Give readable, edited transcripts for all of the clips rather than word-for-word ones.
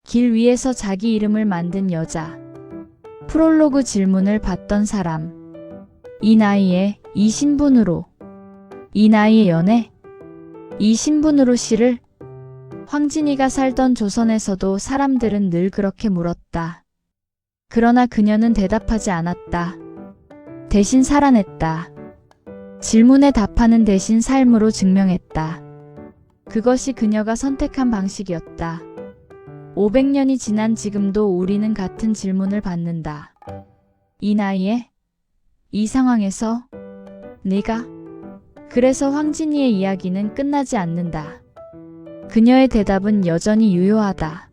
길 위에서 자기 이름을 만든 여자. 프롤로그 질문을 받던 사람. 이 나이에 이 신분으로. 이 나이에 연애? 이 신분으로 시를? 황진이가 살던 조선에서도 사람들은 늘 그렇게 물었다. 그러나 그녀는 대답하지 않았다. 대신 살아냈다. 질문에 답하는 대신 삶으로 증명했다. 그것이 그녀가 선택한 방식이었다. 500년이 지난 지금도 우리는 같은 질문을 받는다. 이 나이에? 이 상황에서? 네가? 그래서 황진이의 이야기는 끝나지 않는다. 그녀의 대답은 여전히 유효하다.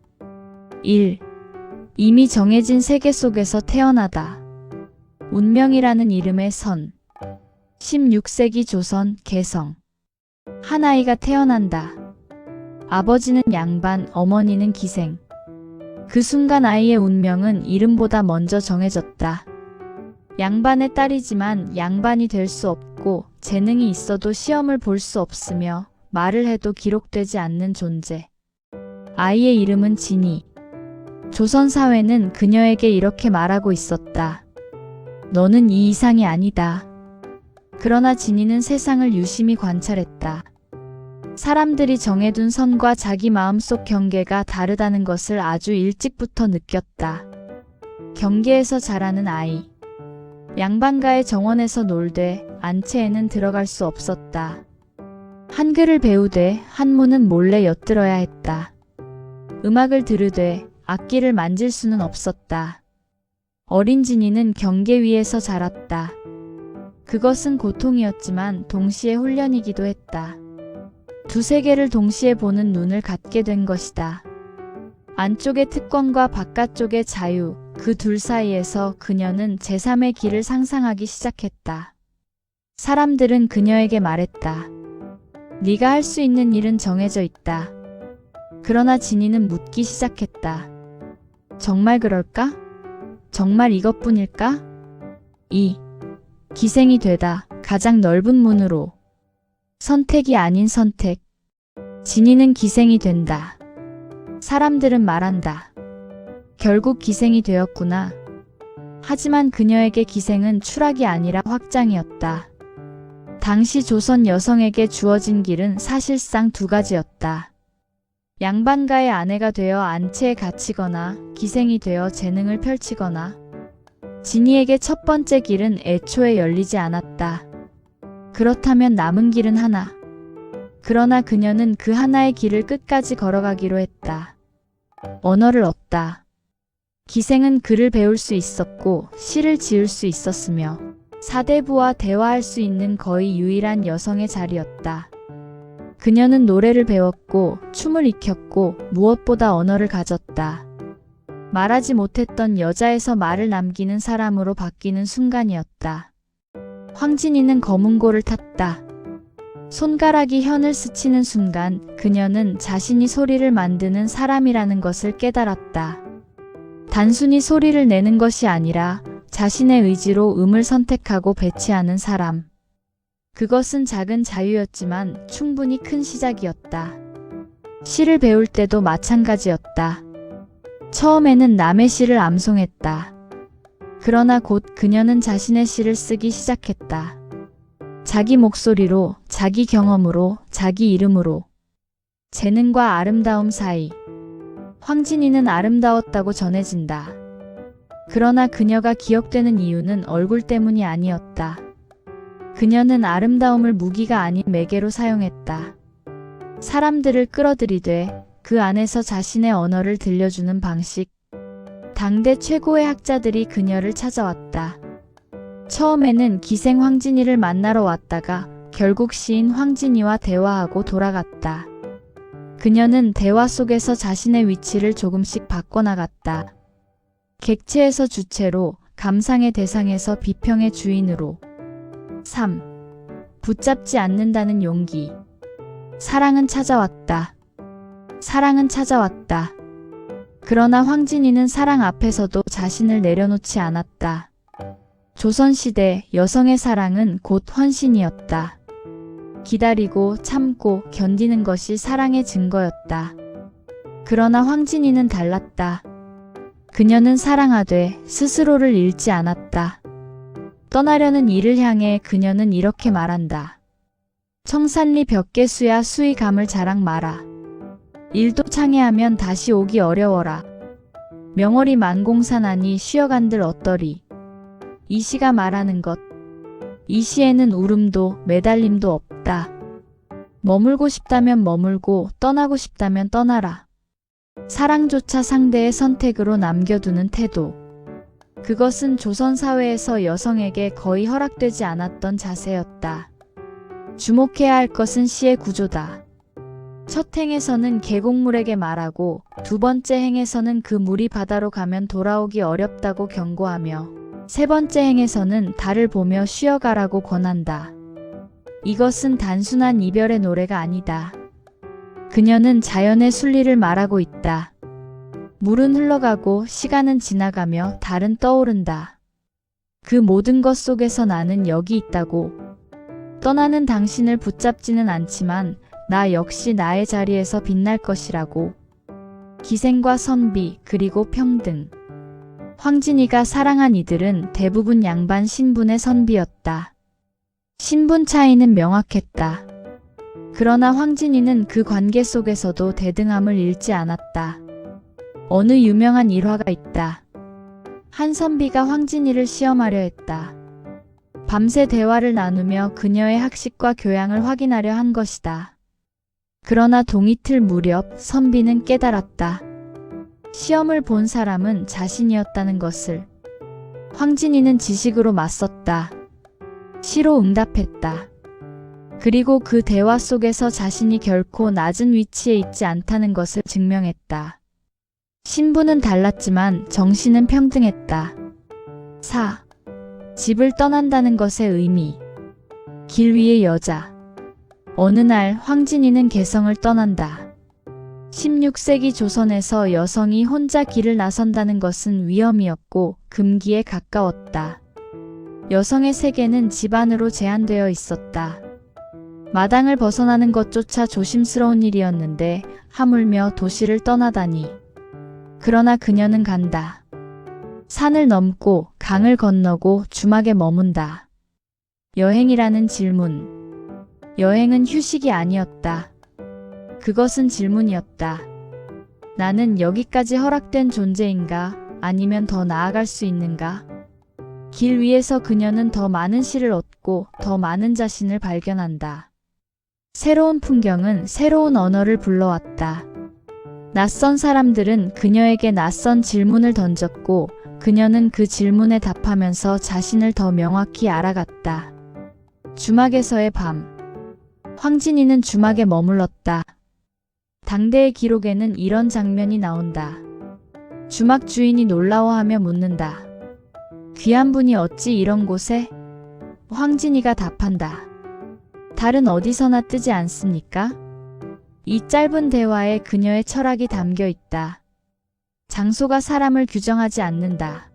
1. 이미 정해진 세계 속에서 태어나다. 운명이라는 이름의 선. 16세기 조선 개성. 한 아이가 태어난다. 아버지는 양반, 어머니는 기생. 그 순간 아이의 운명은 이름보다 먼저 정해졌다. 양반의 딸이지만 양반이 될 수 없고 재능이 있어도 시험을 볼 수 없으며 말을 해도 기록되지 않는 존재. 아이의 이름은 진이. 조선 사회는 그녀에게 이렇게 말하고 있었다. 너는 이 이상이 아니다. 그러나 진이는 세상을 유심히 관찰했다. 사람들이 정해둔 선과 자기 마음속 경계가 다르다는 것을 아주 일찍부터 느꼈다. 경계에서 자라는 아이. 양반가의 정원에서 놀되 안채에는 들어갈 수 없었다. 한글을 배우되 한문은 몰래 엿들어야 했다. 음악을 들으되 악기를 만질 수는 없었다. 어린 진이는 경계 위에서 자랐다. 그것은 고통이었지만 동시에 훈련이기도 했다. 두 세계를 동시에 보는 눈을 갖게 된 것이다. 안쪽의 특권과 바깥쪽의 자유, 그 둘 사이에서 그녀는 제3의 길을 상상하기 시작했다. 사람들은 그녀에게 말했다. 네가 할 수 있는 일은 정해져 있다. 그러나 진이는 묻기 시작했다. 정말 그럴까? 정말 이것뿐일까? 2. 기생이 되다. 가장 넓은 문으로. 선택이 아닌 선택. 진이는 기생이 된다. 사람들은 말한다. 결국 기생이 되었구나. 하지만 그녀에게 기생은 추락이 아니라 확장이었다. 당시 조선 여성에게 주어진 길은 사실상 두 가지였다. 양반가의 아내가 되어 안채에 갇히거나 기생이 되어 재능을 펼치거나. 진이에게 첫 번째 길은 애초에 열리지 않았다. 그렇다면 남은 길은 하나. 그러나 그녀는 그 하나의 길을 끝까지 걸어가기로 했다. 언어를 얻다. 기생은 글을 배울 수 있었고 시를 지을 수 있었으며 사대부와 대화할 수 있는 거의 유일한 여성의 자리였다. 그녀는 노래를 배웠고 춤을 익혔고 무엇보다 언어를 가졌다. 말하지 못했던 여자에서 말을 남기는 사람으로 바뀌는 순간이었다. 황진이는 검은고를 탔다. 손가락이 현을 스치는 순간 그녀는 자신이 소리를 만드는 사람이라는 것을 깨달았다. 단순히 소리를 내는 것이 아니라 자신의 의지로 음을 선택하고 배치하는 사람. 그것은 작은 자유였지만 충분히 큰 시작이었다. 시를 배울 때도 마찬가지였다. 처음에는 남의 시를 암송했다. 그러나 곧 그녀는 자신의 시를 쓰기 시작했다. 자기 목소리로, 자기 경험으로, 자기 이름으로. 재능과 아름다움 사이. 황진이는 아름다웠다고 전해진다. 그러나 그녀가 기억되는 이유는 얼굴 때문이 아니었다. 그녀는 아름다움을 무기가 아닌 매개로 사용했다. 사람들을 끌어들이되 그 안에서 자신의 언어를 들려주는 방식. 당대 최고의 학자들이 그녀를 찾아왔다. 처음에는 기생 황진이를 만나러 왔다가 결국 시인 황진이와 대화하고 돌아갔다. 그녀는 대화 속에서 자신의 위치를 조금씩 바꿔나갔다. 객체에서 주체로, 감상의 대상에서 비평의 주인으로. 3. 붙잡지 않는다는 용기. 사랑은 찾아왔다. 사랑은 찾아왔다. 그러나 황진이는 사랑 앞에서도 자신을 내려놓지 않았다. 조선시대 여성의 사랑은 곧 헌신이었다. 기다리고 참고 견디는 것이 사랑의 증거였다. 그러나 황진이는 달랐다. 그녀는 사랑하되 스스로를 잃지 않았다. 떠나려는 이를 향해 그녀는 이렇게 말한다. 청산리 벽계수야 수이 감을 자랑 마라. 일도 창해하면 다시 오기 어려워라. 명월이 만공산하니 쉬어간들 어떠리. 이 시가 말하는 것. 이 시에는 울음도 매달림도 없다. 머물고 싶다면 머물고 떠나고 싶다면 떠나라. 사랑조차 상대의 선택으로 남겨두는 태도. 그것은 조선 사회에서 여성에게 거의 허락되지 않았던 자세였다. 주목해야 할 것은 시의 구조다. 첫 행에서는 계곡물에게 말하고 두 번째 행에서는 그 물이 바다로 가면 돌아오기 어렵다고 경고하며 세 번째 행에서는 달을 보며 쉬어가라고 권한다. 이것은 단순한 이별의 노래가 아니다. 그녀는 자연의 순리를 말하고 있다. 물은 흘러가고 시간은 지나가며 달은 떠오른다. 그 모든 것 속에서 나는 여기 있다고. 떠나는 당신을 붙잡지는 않지만 나 역시 나의 자리에서 빛날 것이라고. 기생과 선비 그리고 평등. 황진이가 사랑한 이들은 대부분 양반 신분의 선비였다. 신분 차이는 명확했다. 그러나 황진이는 그 관계 속에서도 대등함을 잃지 않았다. 어느 유명한 일화가 있다. 한 선비가 황진이를 시험하려 했다. 밤새 대화를 나누며 그녀의 학식과 교양을 확인하려 한 것이다. 그러나 동이틀 무렵 선비는 깨달았다. 시험을 본 사람은 자신이었다는 것을. 황진이는 지식으로 맞섰다. 시로 응답했다. 그리고 그 대화 속에서 자신이 결코 낮은 위치에 있지 않다는 것을 증명했다. 신분은 달랐지만 정신은 평등했다. 4. 집을 떠난다는 것의 의미. 길 위의 여자. 어느 날 황진이는 개성을 떠난다. 16세기 조선에서 여성이 혼자 길을 나선다는 것은 위험이었고 금기에 가까웠다. 여성의 세계는 집 안으로 제한되어 있었다. 마당을 벗어나는 것조차 조심스러운 일이었는데 하물며 도시를 떠나다니. 그러나 그녀는 간다. 산을 넘고 강을 건너고 주막에 머문다. 여행이라는 질문. 여행은 휴식이 아니었다. 그것은 질문이었다. 나는 여기까지 허락된 존재인가? 아니면 더 나아갈 수 있는가? 길 위에서 그녀는 더 많은 시를 얻고 더 많은 자신을 발견한다. 새로운 풍경은 새로운 언어를 불러왔다. 낯선 사람들은 그녀에게 낯선 질문을 던졌고 그녀는 그 질문에 답하면서 자신을 더 명확히 알아갔다. 주막에서의 밤. 황진이는 주막에 머물렀다. 당대의 기록에는 이런 장면이 나온다. 주막 주인이 놀라워하며 묻는다. 귀한 분이 어찌 이런 곳에? 황진이가 답한다. 달은 어디서나 뜨지 않습니까? 이 짧은 대화에 그녀의 철학이 담겨 있다. 장소가 사람을 규정하지 않는다.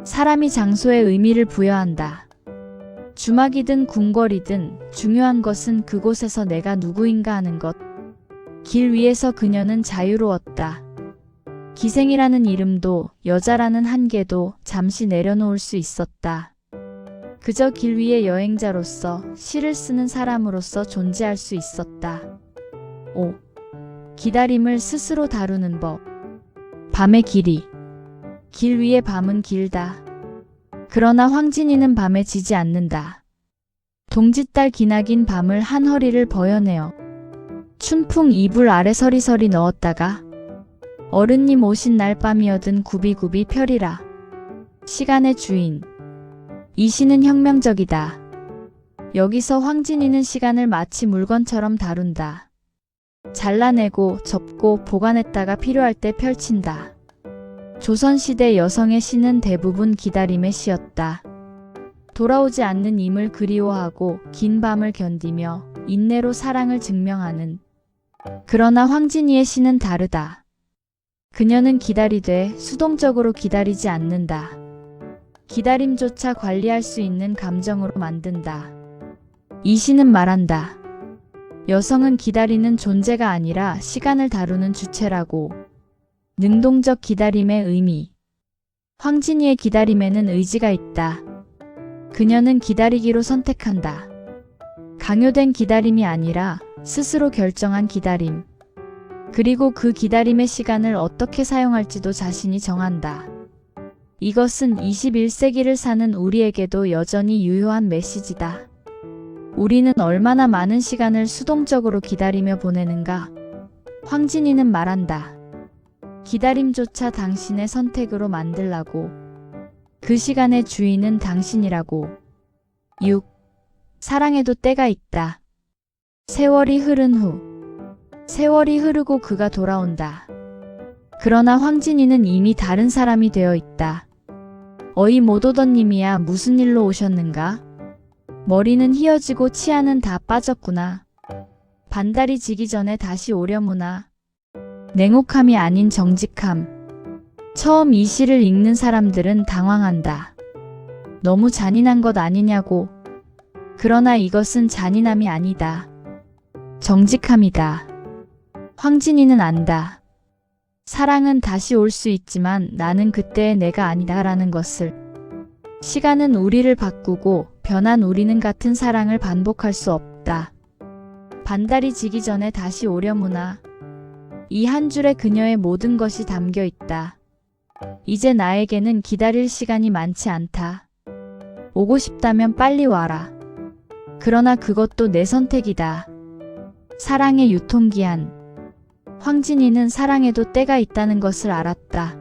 사람이 장소에 의미를 부여한다. 주막이든 궁궐이든 중요한 것은 그곳에서 내가 누구인가 하는 것. 길 위에서 그녀는 자유로웠다. 기생이라는 이름도 여자라는 한계도 잠시 내려놓을 수 있었다. 그저 길 위의 여행자로서 시를 쓰는 사람으로서 존재할 수 있었다. 5. 기다림을 스스로 다루는 법. 밤의 길이. 길 위의 밤은 길다. 그러나 황진이는 밤에 지지 않는다. 동짓달 기나긴 밤을 한 허리를 버여내어 춘풍 이불 아래 서리서리 넣었다가 어른님 오신 날 밤이어든 굽이굽이 펴리라. 시간의 주인. 이 시는 혁명적이다. 여기서 황진이는 시간을 마치 물건처럼 다룬다. 잘라내고 접고 보관했다가 필요할 때 펼친다. 조선시대 여성의 시는 대부분 기다림의 시였다. 돌아오지 않는 임을 그리워하고 긴 밤을 견디며 인내로 사랑을 증명하는. 그러나 황진이의 시는 다르다. 그녀는 기다리되 수동적으로 기다리지 않는다. 기다림조차 관리할 수 있는 감정으로 만든다. 이 시는 말한다. 여성은 기다리는 존재가 아니라 시간을 다루는 주체라고. 능동적 기다림의 의미. 황진이의 기다림에는 의지가 있다. 그녀는 기다리기로 선택한다. 강요된 기다림이 아니라 스스로 결정한 기다림. 그리고 그 기다림의 시간을 어떻게 사용할지도 자신이 정한다. 이것은 21세기를 사는 우리에게도 여전히 유효한 메시지다. 우리는 얼마나 많은 시간을 수동적으로 기다리며 보내는가? 황진이는 말한다. 기다림조차 당신의 선택으로 만들라고. 그 시간의 주인은 당신이라고. 6. 사랑에도 때가 있다. 세월이 흐른 후. 세월이 흐르고 그가 돌아온다. 그러나 황진이는 이미 다른 사람이 되어 있다. 어이 못 오던 님이야 무슨 일로 오셨는가? 머리는 휘어지고 치아는 다 빠졌구나. 반달이 지기 전에 다시 오려무나. 냉혹함이 아닌 정직함. 처음 이 시를 읽는 사람들은 당황한다. 너무 잔인한 것 아니냐고. 그러나 이것은 잔인함이 아니다. 정직함이다. 황진이는 안다. 사랑은 다시 올 수 있지만 나는 그때의 내가 아니다라는 것을. 시간은 우리를 바꾸고 변한 우리는 같은 사랑을 반복할 수 없다. 반달이 지기 전에 다시 오려무나. 이 한 줄에 그녀의 모든 것이 담겨 있다. 이제 나에게는 기다릴 시간이 많지 않다. 오고 싶다면 빨리 와라. 그러나 그것도 내 선택이다. 사랑의 유통기한. 황진이는 사랑에도 때가 있다는 것을 알았다.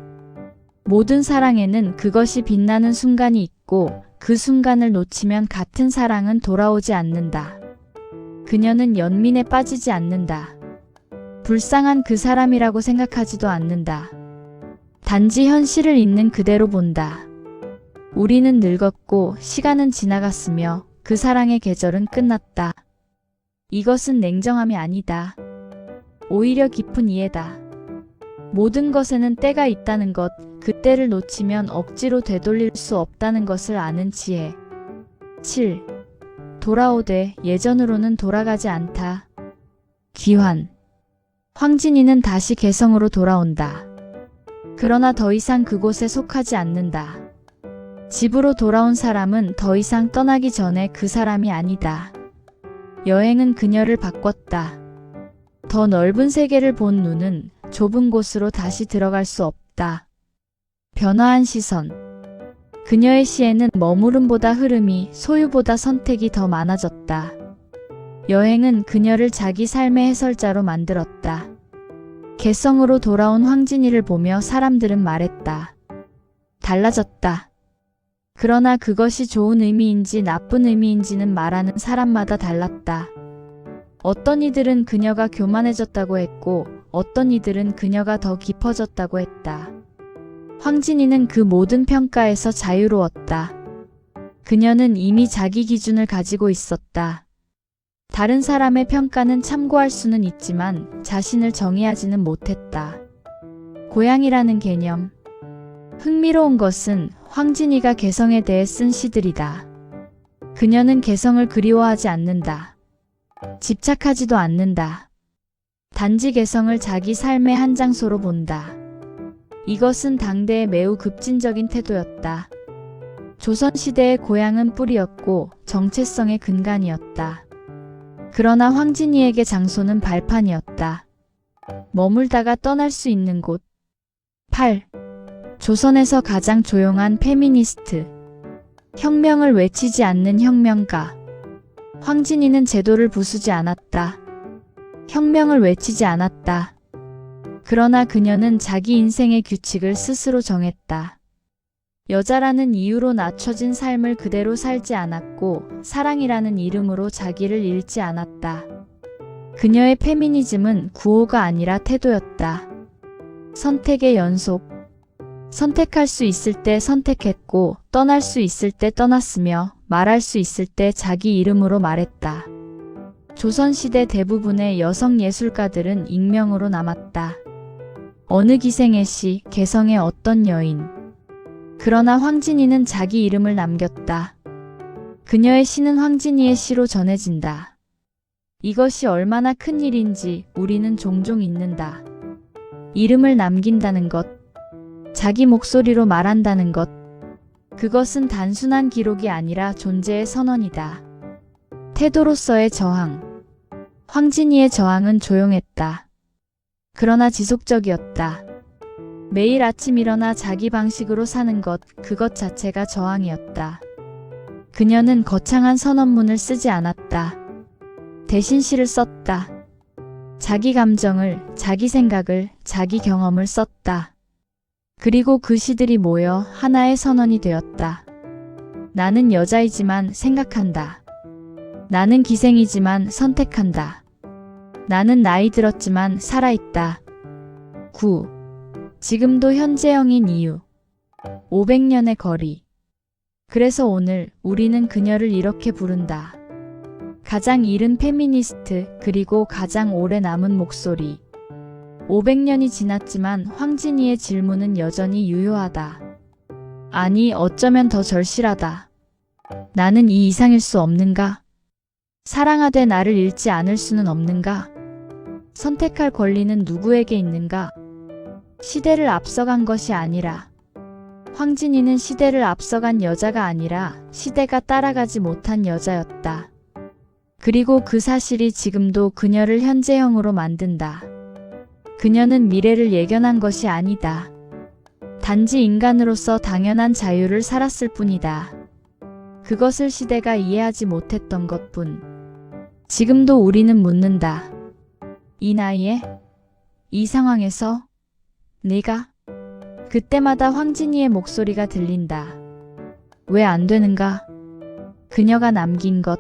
모든 사랑에는 그것이 빛나는 순간이 있고 그 순간을 놓치면 같은 사랑은 돌아오지 않는다. 그녀는 연민에 빠지지 않는다. 불쌍한 그 사람이라고 생각하지도 않는다. 단지 현실을 있는 그대로 본다. 우리는 늙었고 시간은 지나갔으며 그 사랑의 계절은 끝났다. 이것은 냉정함이 아니다. 오히려 깊은 이해다. 모든 것에는 때가 있다는 것, 그 때를 놓치면 억지로 되돌릴 수 없다는 것을 아는 지혜. 7. 돌아오되 예전으로는 돌아가지 않다. 귀환. 황진이는 다시 개성으로 돌아온다. 그러나 더 이상 그곳에 속하지 않는다. 집으로 돌아온 사람은 더 이상 떠나기 전에 그 사람이 아니다. 여행은 그녀를 바꿨다. 더 넓은 세계를 본 눈은 좁은 곳으로 다시 들어갈 수 없다. 변화한 시선. 그녀의 시에는 머무름보다 흐름이, 소유보다 선택이 더 많아졌다. 여행은 그녀를 자기 삶의 해설자로 만들었다. 개성으로 돌아온 황진이를 보며 사람들은 말했다. 달라졌다. 그러나 그것이 좋은 의미인지 나쁜 의미인지는 말하는 사람마다 달랐다. 어떤 이들은 그녀가 교만해졌다고 했고 어떤 이들은 그녀가 더 깊어졌다고 했다. 황진이는 그 모든 평가에서 자유로웠다. 그녀는 이미 자기 기준을 가지고 있었다. 다른 사람의 평가는 참고할 수는 있지만 자신을 정의하지는 못했다. 고향이라는 개념. 흥미로운 것은 황진이가 개성에 대해 쓴 시들이다. 그녀는 개성을 그리워하지 않는다. 집착하지도 않는다. 단지 개성을 자기 삶의 한 장소로 본다. 이것은 당대의 매우 급진적인 태도였다. 조선시대의 고향은 뿌리였고 정체성의 근간이었다. 그러나 황진이에게 장소는 발판이었다. 머물다가 떠날 수 있는 곳. 8. 조선에서 가장 조용한 페미니스트. 혁명을 외치지 않는 혁명가. 황진이는 제도를 부수지 않았다. 혁명을 외치지 않았다. 그러나 그녀는 자기 인생의 규칙을 스스로 정했다. 여자라는 이유로 낮춰진 삶을 그대로 살지 않았고 사랑이라는 이름으로 자기를 잃지 않았다. 그녀의 페미니즘은 구호가 아니라 태도였다. 선택의 연속. 선택할 수 있을 때 선택했고 떠날 수 있을 때 떠났으며 말할 수 있을 때 자기 이름으로 말했다. 조선시대 대부분의 여성 예술가들은 익명으로 남았다. 어느 기생의 시, 개성의 어떤 여인. 그러나 황진이는 자기 이름을 남겼다. 그녀의 시는 황진이의 시로 전해진다. 이것이 얼마나 큰 일인지 우리는 종종 잊는다. 이름을 남긴다는 것, 자기 목소리로 말한다는 것, 그것은 단순한 기록이 아니라 존재의 선언이다. 태도로서의 저항. 황진이의 저항은 조용했다. 그러나 지속적이었다. 매일 아침 일어나 자기 방식으로 사는 것, 그것 자체가 저항이었다. 그녀는 거창한 선언문을 쓰지 않았다. 대신 시를 썼다. 자기 감정을, 자기 생각을, 자기 경험을 썼다. 그리고 그 시들이 모여 하나의 선언이 되었다. 나는 여자이지만 생각한다. 나는 기생이지만 선택한다. 나는 나이 들었지만 살아있다. 9. 지금도 현재형인 이유. 500년의 거리. 그래서 오늘 우리는 그녀를 이렇게 부른다. 가장 이른 페미니스트, 그리고 가장 오래 남은 목소리. 500년이 지났지만 황진이의 질문은 여전히 유효하다. 아니, 어쩌면 더 절실하다. 나는 이 이상일 수 없는가? 사랑하되 나를 잃지 않을 수는 없는가? 선택할 권리는 누구에게 있는가? 시대를 앞서간 것이 아니라, 황진이는 시대를 앞서간 여자가 아니라 시대가 따라가지 못한 여자였다. 그리고 그 사실이 지금도 그녀를 현재형으로 만든다. 그녀는 미래를 예견한 것이 아니다. 단지 인간으로서 당연한 자유를 살았을 뿐이다. 그것을 시대가 이해하지 못했던 것뿐. 지금도 우리는 묻는다. 이 나이에? 이 상황에서? 내가? 그때마다 황진이의 목소리가 들린다. 왜 안 되는가? 그녀가 남긴 것.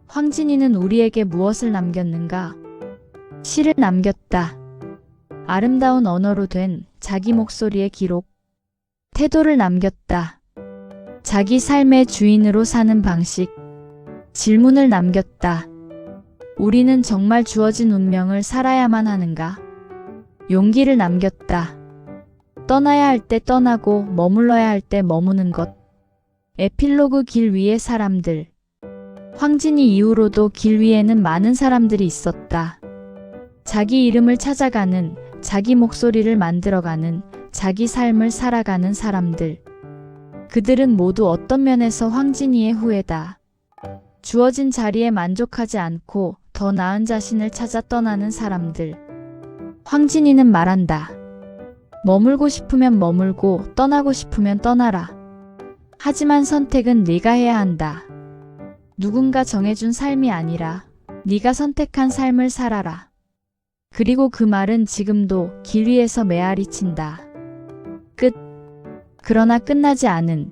황진이는 우리에게 무엇을 남겼는가? 시를 남겼다. 아름다운 언어로 된 자기 목소리의 기록. 태도를 남겼다. 자기 삶의 주인으로 사는 방식. 질문을 남겼다. 우리는 정말 주어진 운명을 살아야만 하는가? 용기를 남겼다. 떠나야 할 때 떠나고 머물러야 할 때 머무는 것. 에필로그. 길 위의 사람들. 황진이 이후로도 길 위에는 많은 사람들이 있었다. 자기 이름을 찾아가는, 자기 목소리를 만들어가는, 자기 삶을 살아가는 사람들. 그들은 모두 어떤 면에서 황진이의 후예다. 주어진 자리에 만족하지 않고 더 나은 자신을 찾아 떠나는 사람들. 황진이는 말한다. 머물고 싶으면 머물고 떠나고 싶으면 떠나라. 하지만 선택은 네가 해야 한다. 누군가 정해준 삶이 아니라 네가 선택한 삶을 살아라. 그리고 그 말은 지금도 길 위에서 메아리 친다. 끝. 그러나 끝나지 않은